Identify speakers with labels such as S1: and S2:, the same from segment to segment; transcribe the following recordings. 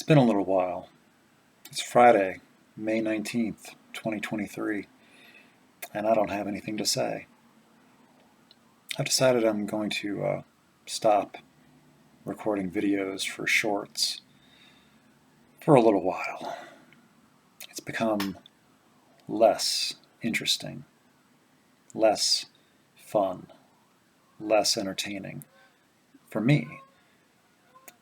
S1: been a little while. It's Friday, May 19th, 2023, and I don't have anything to say. I've decided I'm going to stop recording videos for shorts for a little while. It's become less interesting, less fun, less entertaining for me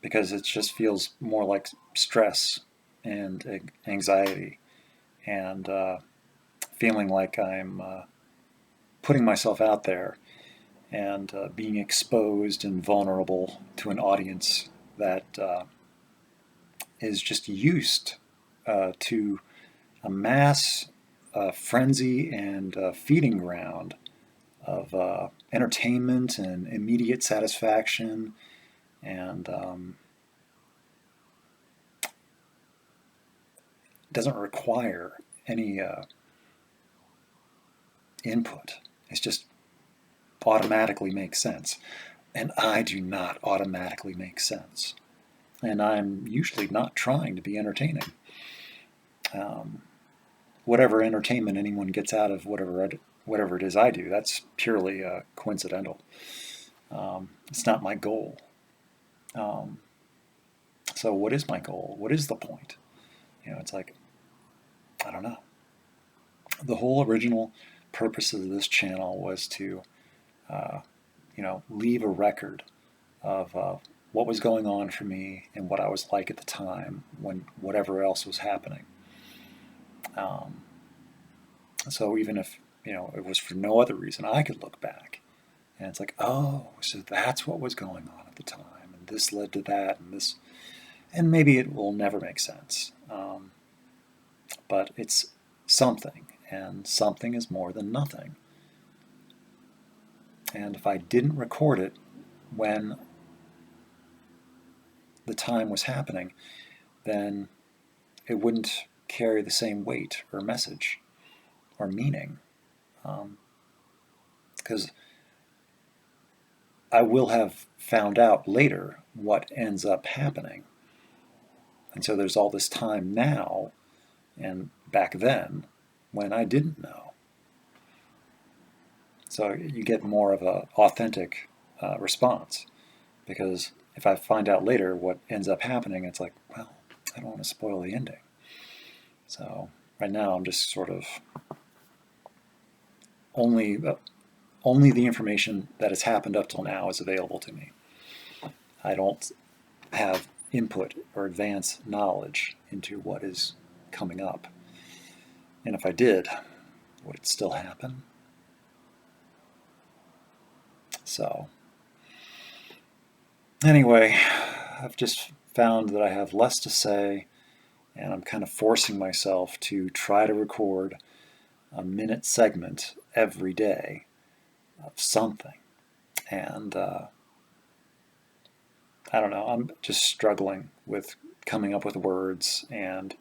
S1: because it just feels more like stress and anxiety and feeling like I'm putting myself out there and being exposed and vulnerable to an audience that is just used to a mass frenzy and feeding ground of entertainment and immediate satisfaction and doesn't require any input. It's just automatically makes sense. And I do not automatically make sense. And I'm usually not trying to be entertaining. Whatever entertainment anyone gets out of whatever it is I do, that's purely coincidental. It's not my goal. So what is my goal? What is the point? It's like, I don't know. The whole original purpose of this channel was to leave a record of what was going on for me and what I was like at the time when whatever else was happening. So even if it was for no other reason, I could look back and it's like, oh, so that's what was going on at the time, and this led to that, and maybe it will never make sense, but it's something, and something is more than nothing. And if I didn't record it when the time was happening, then it wouldn't carry the same weight or message or meaning. Because I will have found out later what ends up happening. And so there's all this time now and back then when I didn't know. So you get more of an authentic response, because if I find out later what ends up happening, it's like, well, I don't want to spoil the ending. So right now I'm just sort of only the information that has happened up till now is available to me. I don't have input or advanced knowledge into what is coming up. And if I did, would it still happen? So anyway, I've just found that I have less to say, and I'm kind of forcing myself to try to record a minute segment every day of something. And I don't know, I'm just struggling with coming up with words and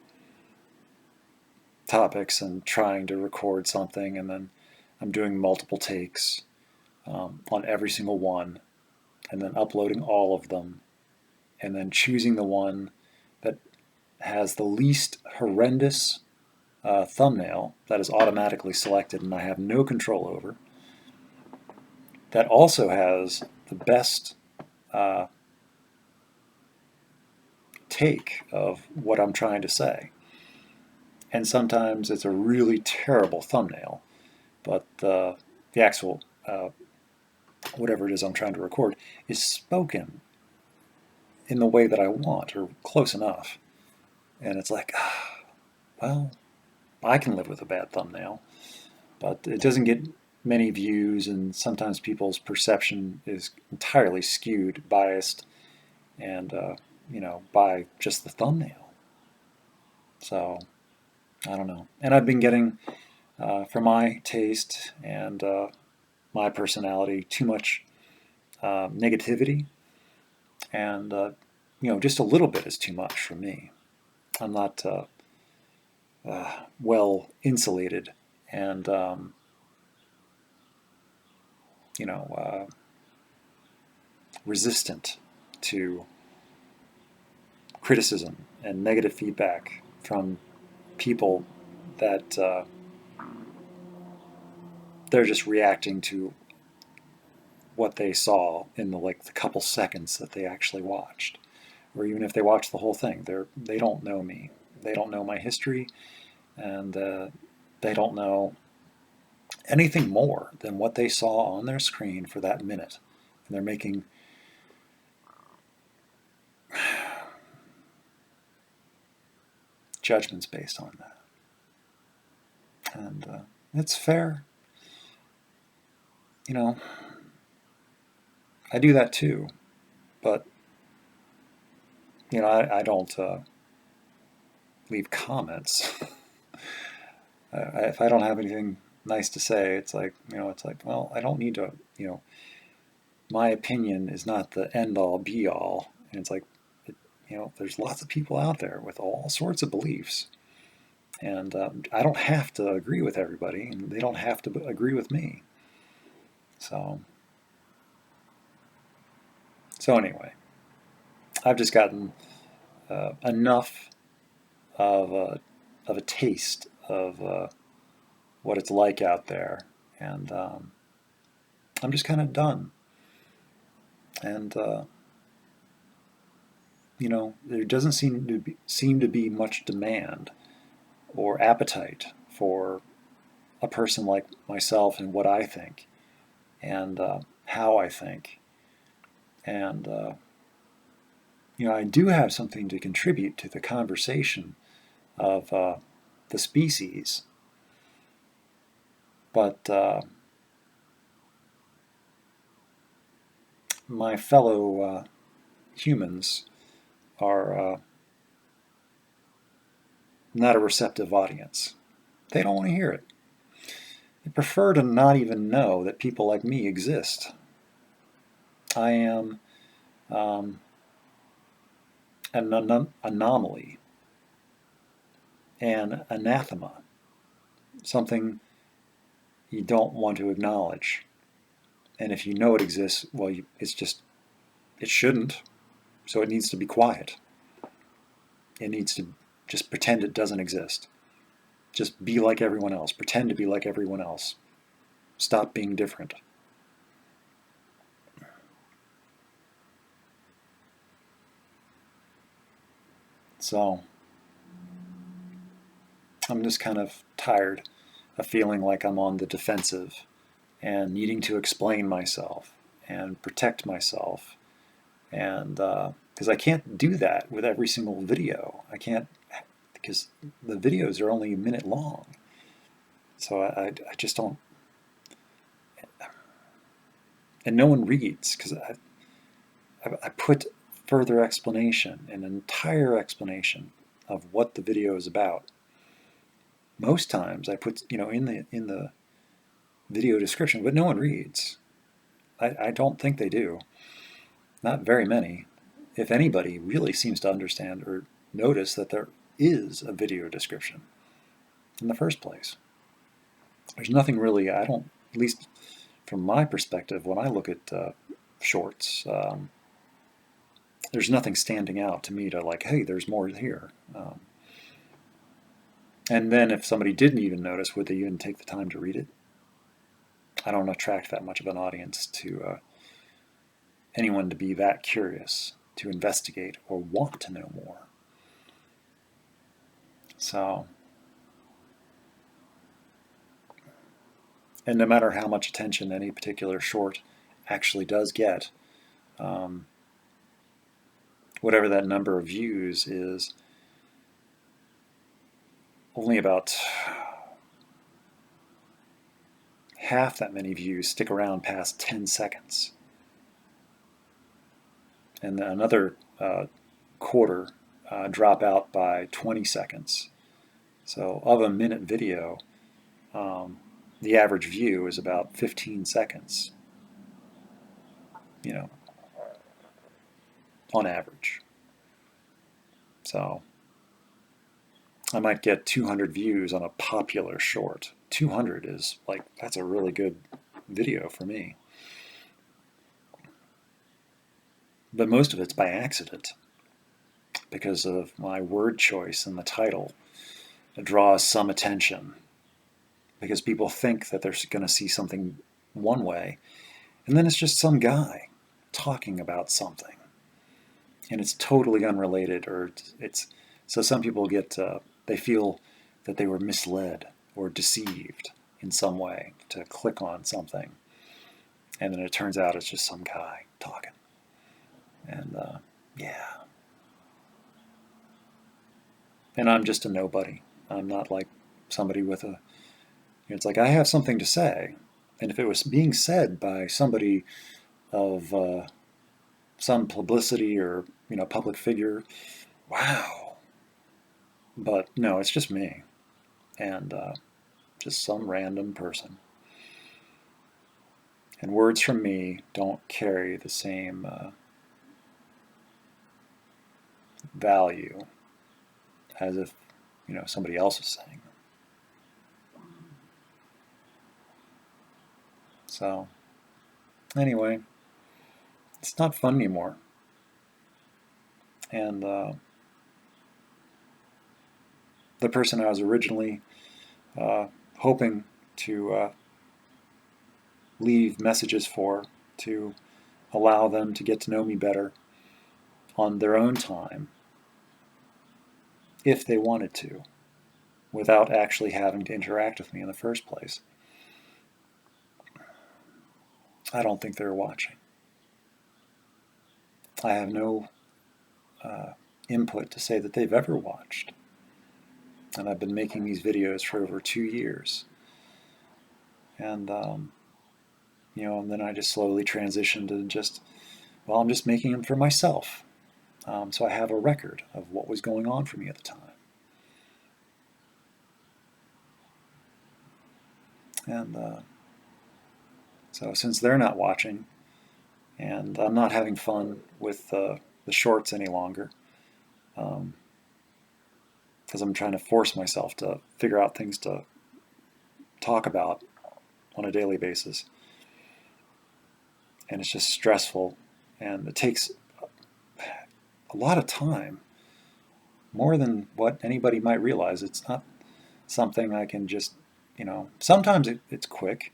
S1: topics and trying to record something, and then I'm doing multiple takes on every single one, and then uploading all of them, and then choosing the one that has the least horrendous thumbnail that is automatically selected and I have no control over, that also has the best take of what I'm trying to say. And sometimes it's a really terrible thumbnail, but the actual whatever it is I'm trying to record is spoken in the way that I want, or close enough. And it's like, well, I can live with a bad thumbnail, but it doesn't get many views, and sometimes people's perception is entirely skewed, biased, and by just the thumbnail. So I don't know. And I've been getting, for my taste and my personality, too much negativity, and just a little bit is too much for me. I'm not well insulated, and resistant to criticism and negative feedback from people that they're just reacting to what they saw in the couple seconds that they actually watched, or even if they watched the whole thing. They don't know me. They don't know my history, and they don't know anything more than what they saw on their screen for that minute. And they're making judgments based on that. And it's fair. You know, I do that too. But, I don't leave comments. If I don't have anything nice to say, it's like, well, I don't need to, my opinion is not the end all be all. And it's like, there's lots of people out there with all sorts of beliefs. And I don't have to agree with everybody, and they don't have to agree with me. So anyway, I've just gotten enough of a taste of what it's like out there, and I'm just kind of done. And there doesn't seem to be much demand or appetite for a person like myself and what I think, and how I think. And I do have something to contribute to the conversation of the species, but my fellow humans are not a receptive audience. They don't want to hear it. They prefer to not even know that people like me exist. I am an anomaly, an anathema, something you don't want to acknowledge. And if you know it exists, well, it shouldn't, so it needs to be quiet. It needs to just pretend it doesn't exist. Just be like everyone else. Pretend to be like everyone else. Stop being different. So, I'm just kind of tired of feeling like I'm on the defensive and needing to explain myself and protect myself. And because I can't do that with every single video. I can't, because the videos are only a minute long. So I just don't, and no one reads, because I put further explanation, an entire explanation of what the video is about. Most times I put, in the video description, but no one reads. I don't think they do. Not very many. If anybody really seems to understand or notice that there is a video description in the first place. There's nothing really, I don't, at least from my perspective, when I look at shorts, there's nothing standing out to me to like, hey, there's more here. And then if somebody didn't even notice, would they even take the time to read it? I don't attract that much of an audience to anyone to be that curious, to investigate, or want to know more. So, and no matter how much attention any particular short actually does get, whatever that number of views is, only about half that many views stick around past 10 seconds. And then another quarter drop out by 20 seconds. So of a minute video, the average view is about 15 seconds, on average. So I might get 200 views on a popular short. 200 is that's a really good video for me. But most of it's by accident. because of my word choice in the title. It draws some attention because people think that they're going to see something one way, and then it's just some guy talking about something, and it's totally unrelated, or it's so some people get they feel that they were misled or deceived in some way to click on something, and then it turns out it's just some guy talking. And yeah, and I'm just a nobody. I'm not like somebody with a. It's like I have something to say, and if it was being said by somebody of some publicity or public figure, wow. But no, it's just me, and just some random person. And words from me don't carry the same value as if somebody else is saying them. So anyway, it's not fun anymore. And the person I was originally hoping to leave messages for, to allow them to get to know me better on their own time, if they wanted to, without actually having to interact with me in the first place. I don't think they're watching. I have no input to say that they've ever watched. And I've been making these videos for over 2 years. And, and then I just slowly transitioned to just, well, I'm just making them for myself. So I have a record of what was going on for me at the time. And so since they're not watching, and I'm not having fun with the shorts any longer, because I'm trying to force myself to figure out things to talk about on a daily basis. And it's just stressful, and it takes a lot of time, more than what anybody might realize. It's not something I can just, sometimes it's quick.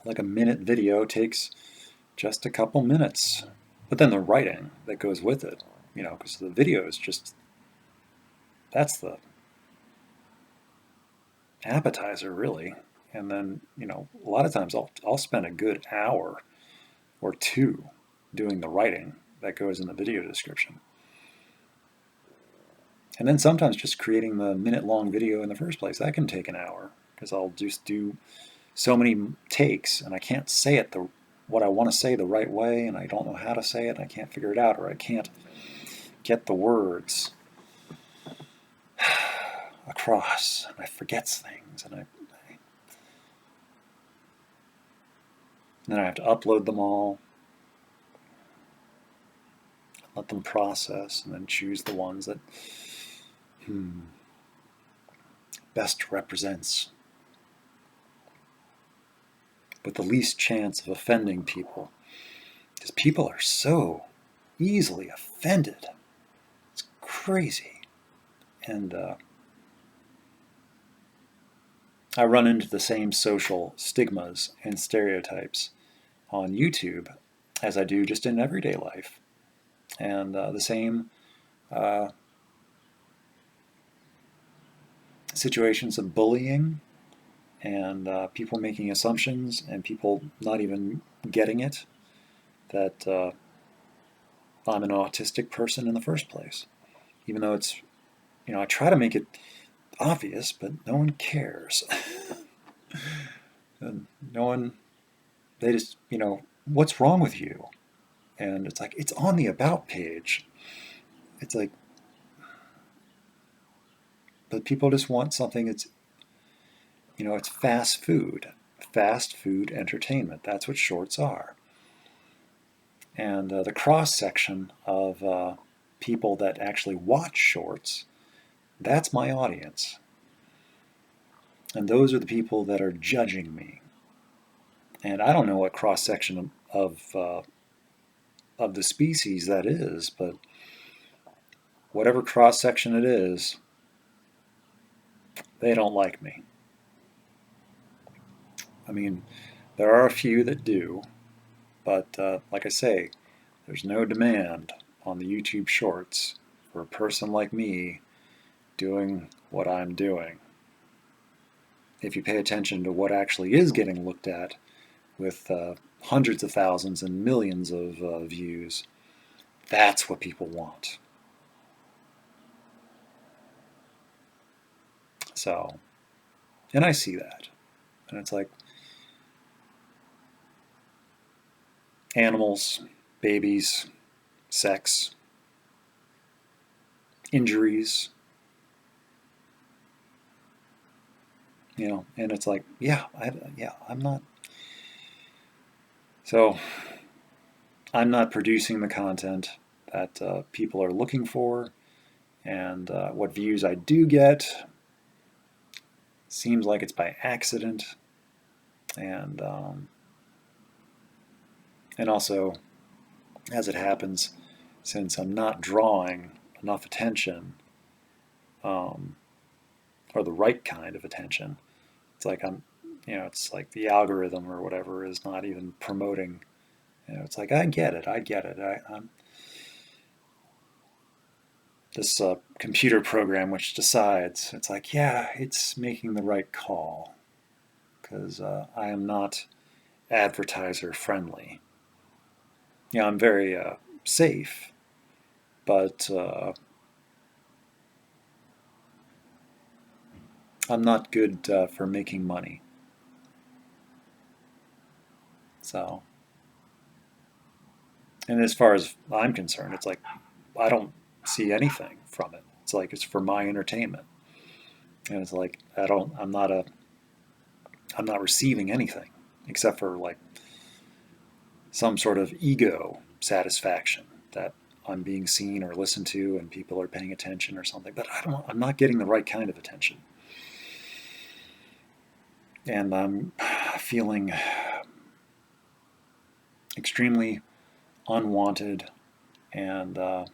S1: Like a minute video takes just a couple minutes. But then the writing that goes with it, because the video is just, that's the appetizer, really. And then, a lot of times I'll spend a good hour or two doing the writing that goes in the video description. And then sometimes just creating the minute-long video in the first place, that can take an hour, because I'll just do so many takes, and I can't say it what I want to say the right way, and I don't know how to say it, and I can't figure it out, or I can't get the words across, and I forget things, and then I have to upload them all, let them process, and then choose the ones that best represents, with the least chance of offending people, because people are so easily offended. It's crazy. And I run into the same social stigmas and stereotypes on YouTube as I do just in everyday life. And the same situations of bullying and people making assumptions and people not even getting it, that I'm an autistic person in the first place. Even though it's, I try to make it obvious, but no one cares. And no one, they just, what's wrong with you? And it's like, it's on the About page. It's like, but people just want something that's, it's fast food entertainment. That's what shorts are. And the cross-section of people that actually watch shorts, that's my audience. And those are the people that are judging me. And I don't know what cross-section of the species that is, but whatever cross-section it is, they don't like me. I mean, there are a few that do, but like I say, there's no demand on the YouTube Shorts for a person like me doing what I'm doing. If you pay attention to what actually is getting looked at with hundreds of thousands and millions of views, that's what people want. So, and I see that. And it's like animals, babies, sex, injuries, and it's like, I'm not. So I'm not producing the content that people are looking for, and what views I do get seems like it's by accident, and also, as it happens, since I'm not drawing enough attention, or the right kind of attention, it's like it's like the algorithm or whatever is not even promoting. It's like, I get it. I'm this computer program which decides. It's like, yeah, it's making the right call because I am not advertiser friendly. I'm very safe, but I'm not good for making money. So, and as far as I'm concerned, it's like I don't see anything from it. It's like it's for my entertainment, and it's like I'm not receiving anything except for like some sort of ego satisfaction that I'm being seen or listened to and people are paying attention or something. But I'm not getting the right kind of attention. And I'm feeling extremely unwanted and a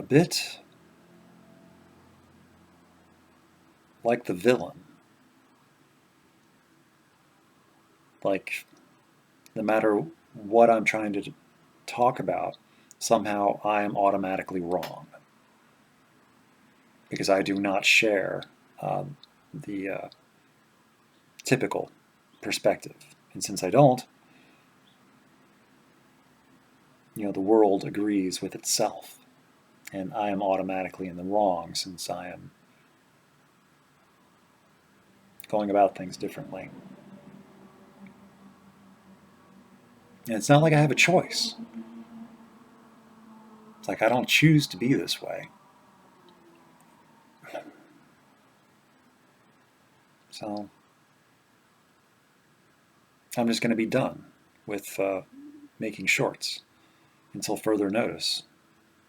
S1: bit like the villain. Like, no matter what I'm trying to talk about, somehow I am automatically wrong because I do not share the typical perspective. And since I don't, the world agrees with itself. And I am automatically in the wrong since I am going about things differently. And it's not like I have a choice. It's like I don't choose to be this way. So I'm just going to be done with making shorts until further notice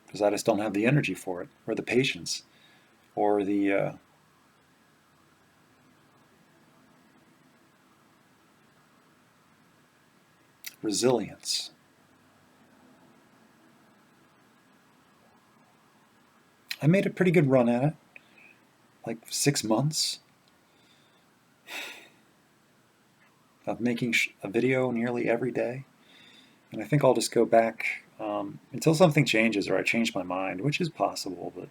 S1: because I just don't have the energy for it or the patience or the resilience. I made a pretty good run at it, like 6 months of making a video nearly every day. And I think I'll just go back until something changes or I change my mind, which is possible, but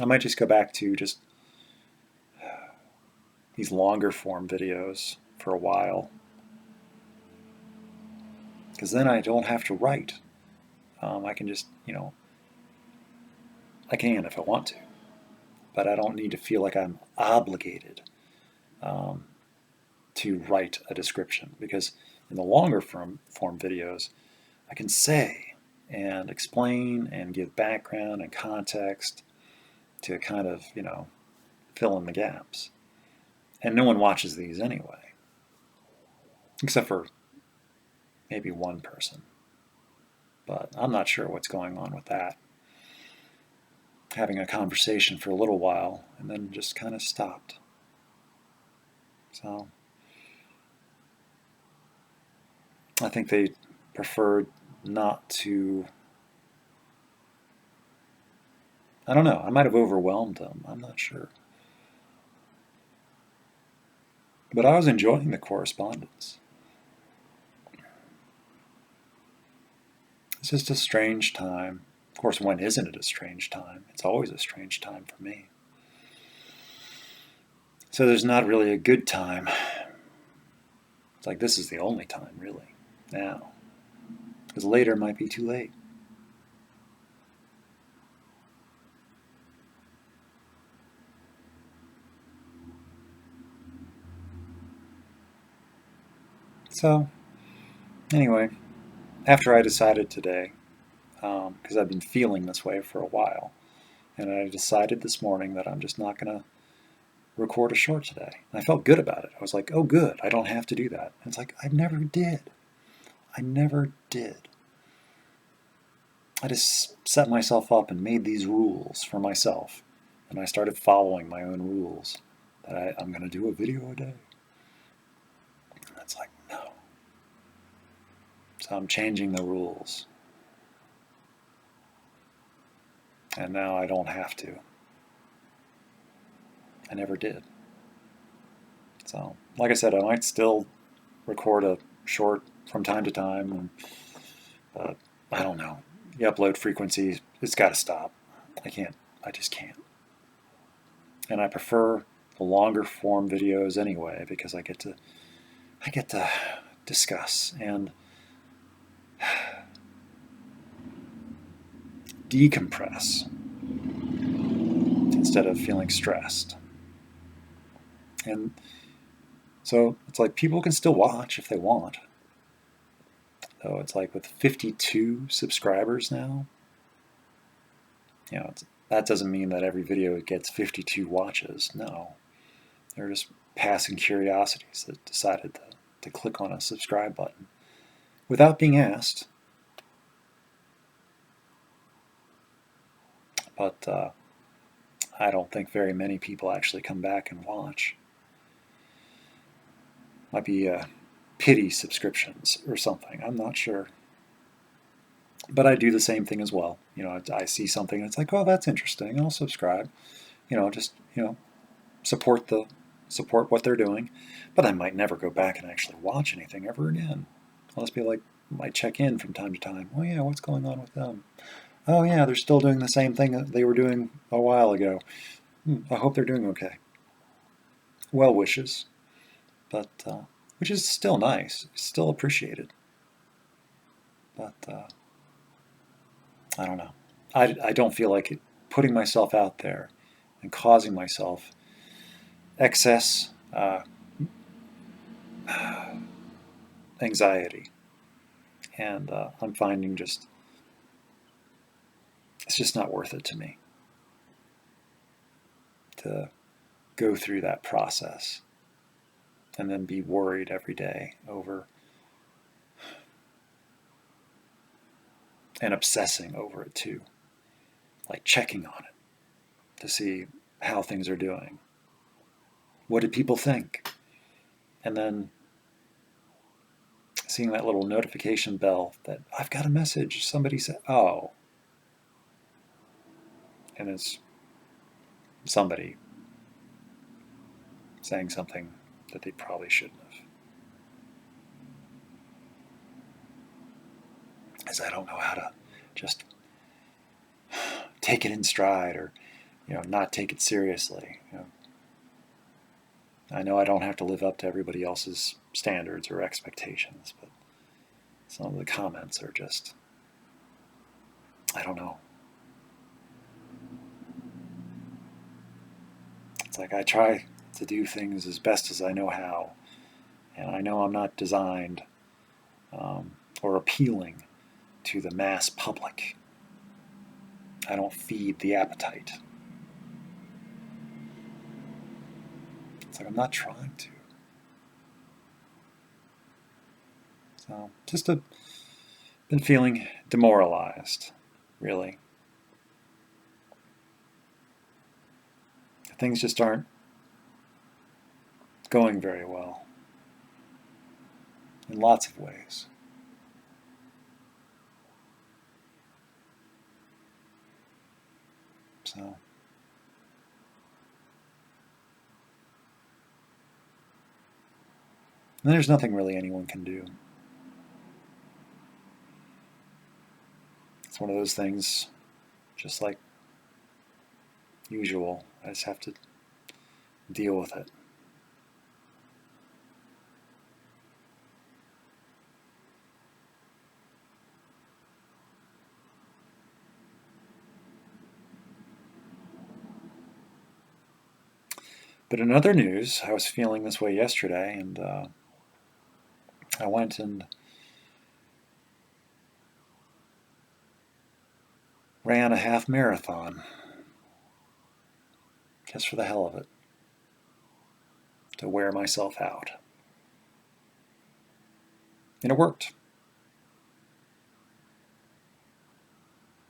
S1: I might just go back to just these longer form videos for a while. Because then I don't have to write. I can just, I can if I want to, but I don't need to feel like I'm obligated to write a description because in the longer form videos, I can say and explain and give background and context to kind of, fill in the gaps. And no one watches these anyway, except for maybe one person. But I'm not sure what's going on with that. Having a conversation for a little while and then just kind of stopped. So I think they preferred not to. I don't know. I might have overwhelmed them. I'm not sure. But I was enjoying the correspondence. It's just a strange time. Of course, when isn't it a strange time? It's always a strange time for me. So there's not really a good time. It's like this is the only time, really, now. Because later might be too late. So, anyway, after I decided today, because I've been feeling this way for a while, and I decided this morning that I'm just not going to record a short today. And I felt good about it. I was like, oh, good, I don't have to do that. And it's like, I never did. I never did. I just set myself up and made these rules for myself. And I started following my own rules that I'm going to do a video a day. And it's like, no. So I'm changing the rules. And now I don't have to. I never did. So, like I said, I might still record a short from time to time, but I don't know. The upload frequency, it's got to stop. I just can't. And I prefer the longer form videos anyway because I get to discuss and decompress instead of feeling stressed. And so it's like people can still watch if they want. Though it's like with 52 subscribers now, that doesn't mean that every video gets 52 watches. No, they're just passing curiosities that decided to click on a subscribe button without being asked. But I don't think very many people actually come back and watch. Might be pity subscriptions or something. I'm not sure. But I do the same thing as well. I see something and it's like, oh, that's interesting. I'll subscribe. Just support what they're doing. But I might never go back and actually watch anything ever again. I'll just be like, might check in from time to time. Oh yeah, what's going on with them? Oh yeah, they're still doing the same thing that they were doing a while ago. I hope they're doing okay. Well wishes, but which is still nice, still appreciated. But I don't know. I don't feel like it, putting myself out there and causing myself excess anxiety. And I'm finding it's just not worth it to me to go through that process and then be worried every day over and obsessing over it too. Like checking on it to see how things are doing. What did people think? And then seeing that little notification bell that I've got a message. Somebody said, oh. And it's somebody saying something that they probably shouldn't have. As I don't know how to just take it in stride or, not take it seriously. I know I don't have to live up to everybody else's standards or expectations, but some of the comments are just, I don't know. It's like I try to do things as best as I know how, and I know I'm not designed or appealing to the mass public. I don't feed the appetite. It's like I'm not trying to. So just been feeling demoralized, really. Things just aren't going very well in lots of ways. So, and there's nothing really anyone can do. It's one of those things, just like usual. I just have to deal with it. But in other news, I was feeling this way yesterday, and I went and ran a half marathon, just for the hell of it, to wear myself out. And it worked.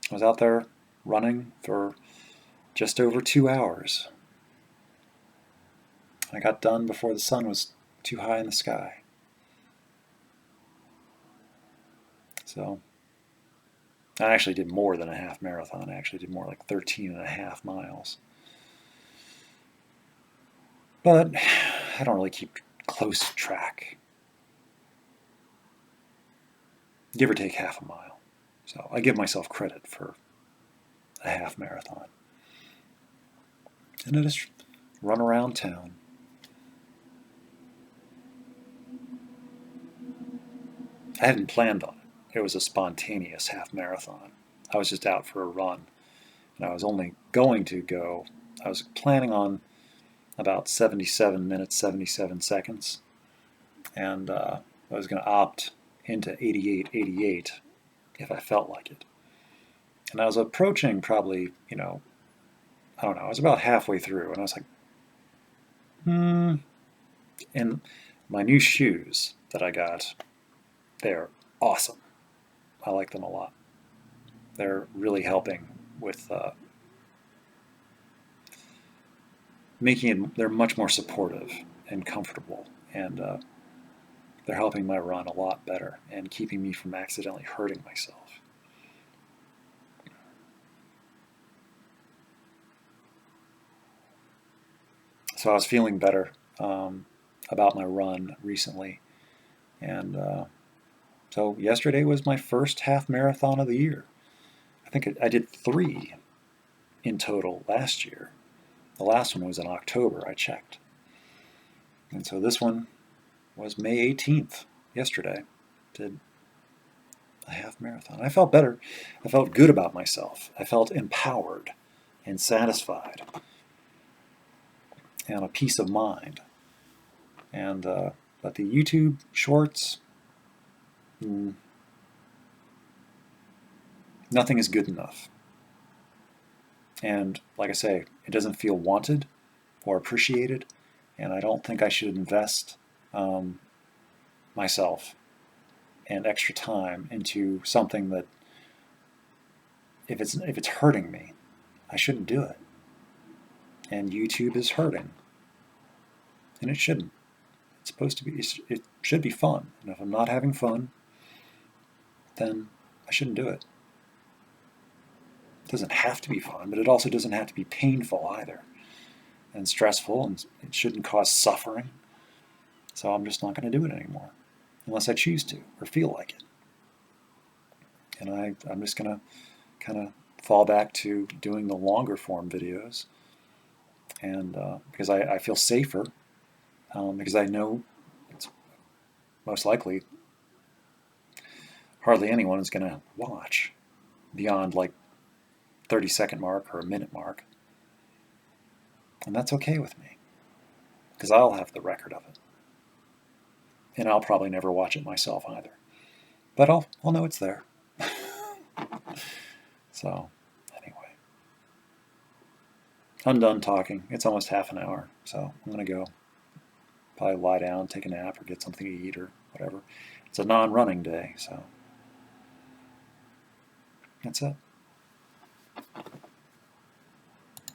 S1: I was out there running for just over 2 hours. I got done before the sun was too high in the sky. So I actually did more than a half marathon. I actually did more like 13 and a half miles. But I don't really keep close track. Give or take half a mile. So I give myself credit for a half marathon. And I just run around town. I hadn't planned on it. It was a spontaneous half marathon. I was just out for a run. And I was only going to go, I was planning on about 77 minutes, 77 seconds. And I was going to opt into 88:88 if I felt like it. And I was approaching probably, I don't know, I was about halfway through. And I was like, And my new shoes that I got, they're awesome. I like them a lot. They're really helping with making it, they're much more supportive and comfortable. And they're helping my run a lot better and keeping me from accidentally hurting myself. So I was feeling better about my run recently. And so yesterday was my first half marathon of the year. I think I did 3 in total last year. The last one was in October, I checked. And so this one was May 18th, yesterday. Did a half marathon. I felt better. I felt good about myself. I felt empowered and satisfied and a peace of mind. And but the YouTube shorts, nothing is good enough. And like I say, it doesn't feel wanted or appreciated, and I don't think I should invest myself and extra time into something that, if it's hurting me, I shouldn't do it. And YouTube is hurting, and it shouldn't. It's supposed to be. It should be fun, and if I'm not having fun, then I shouldn't do it. It doesn't have to be fun, but it also doesn't have to be painful either, and stressful, and it shouldn't cause suffering. So I'm just not going to do it anymore, unless I choose to or feel like it. And I'm just going to kind of fall back to doing the longer form videos, and because I feel safer, because I know it's most likely hardly anyone is going to watch beyond like 30-second mark or a minute mark. And that's okay with me, because I'll have the record of it. And I'll probably never watch it myself either. But I'll know it's there. So, anyway. I'm done talking. It's almost half an hour, so I'm going to go. Probably lie down, take a nap, or get something to eat, or whatever. It's a non-running day, so that's it.